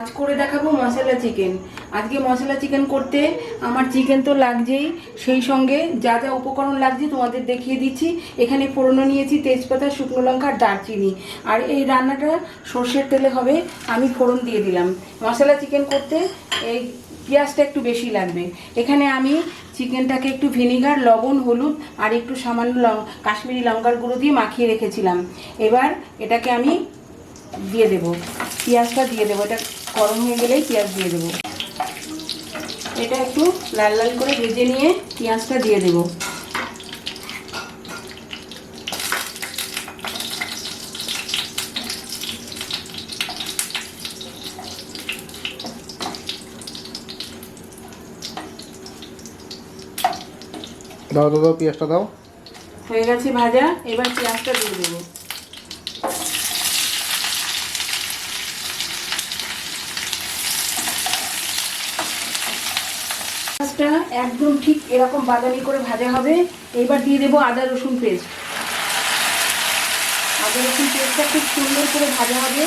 আজ করে দেখাবো মশলা চিকেন। আজকে মশলা চিকেন করতে আমার চিকেন তো লাগছেই, সেই সঙ্গে যা যা উপকরণ লাগছে তোমাদের দেখিয়ে দিচ্ছি। এখানে ফোড়নো নিয়েছি তেজপাতা, শুকনো লঙ্কা, দারচিনি। আর এই রান্নাটা সর্ষের তেলে হবে। আমি ফোড়ন দিয়ে দিলাম। মশলা চিকেন করতে এই পেঁয়াজটা একটু বেশি লাগবে। এখানে আমি চিকেনটাকে একটু ভিনিগার, লবণ, হলুদ আর একটু সামান্য কাশ্মীরি লঙ্কার গুঁড়ো দিয়ে মাখিয়ে রেখেছিলাম। এবার এটাকে আমি দিয়ে দেবো, পেঁয়াজটা দিয়ে দেবো। এটা গরম হয়ে গেলেই পেঁয়াজ দিয়ে দেবো। এটা একটু লাল লাল করে ভেজে নিয়ে পেঁয়াজটা দিয়ে দেবো। দাও দাও দাও, পেঁয়াজটা দাও। হয়ে গেছে ভাজা, এবার পেঁয়াজটা দিয়ে দেবো। পেঁয়াজটা একদম ঠিক এরকম বাদামি করে ভাজা হবে। এবার দিয়ে দেবো আদা রসুন পেস্ট। আদা রসুন পেস্টটা খুব সুন্দর করে ভাজা হবে,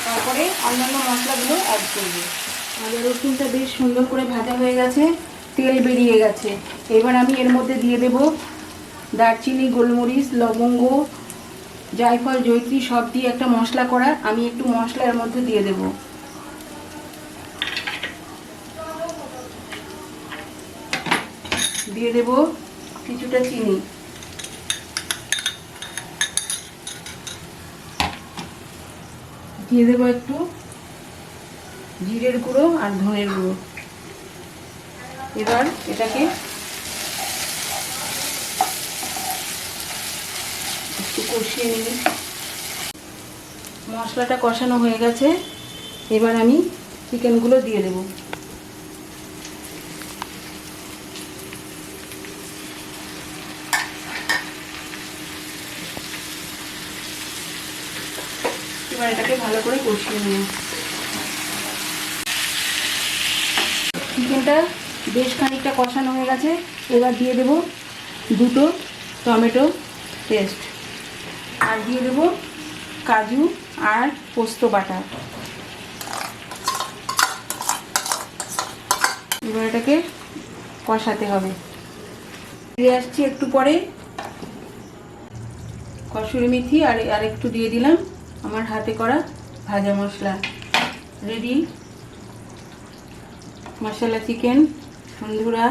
তারপরে অন্যান্য মশলাগুলো অ্যাড করবো। আদা রসুনটা বেশ সুন্দর করে ভাজা হয়ে গেছে, তেল বেরিয়ে গেছে। এবার আমি এর মধ্যে দিয়ে দেবো দারচিনি, গোলমরিচ, লবঙ্গ, জায়ফল, জয়িত্রী সব দিয়ে একটা মশলা করা। আমি একটু মশলা এর মধ্যে দিয়ে দেব। দিয়ে দেব কিছুটা চিনি। দিয়ে দেবো একটু জিরের গুঁড়ো আর ধনের গুঁড়ো। এবার এটাকে একটু কষিয়ে নিই। মশলাটা কষানো হয়ে গেছে, এবার আমি চিকেনগুলো দিয়ে দেব। এবার এটাকে ভালো করে কষিয়ে নিই। চিকেনটা বেশ খানিকটা কষানো হয়ে গেছে, এবার দিয়ে দেব দুটো টমেটো পেস্ট, আর দিয়ে দেব কাজু আর পোস্ত বাটা। এবার এটাকে কষাতে হবে। ফিরে আসছি একটু পরে। কসুরি মেথি আর একটু দিয়ে দিলাম আমার হাতে করা ভাজা মশলা। রেডি মশলা চিকেন বন্ধুরা।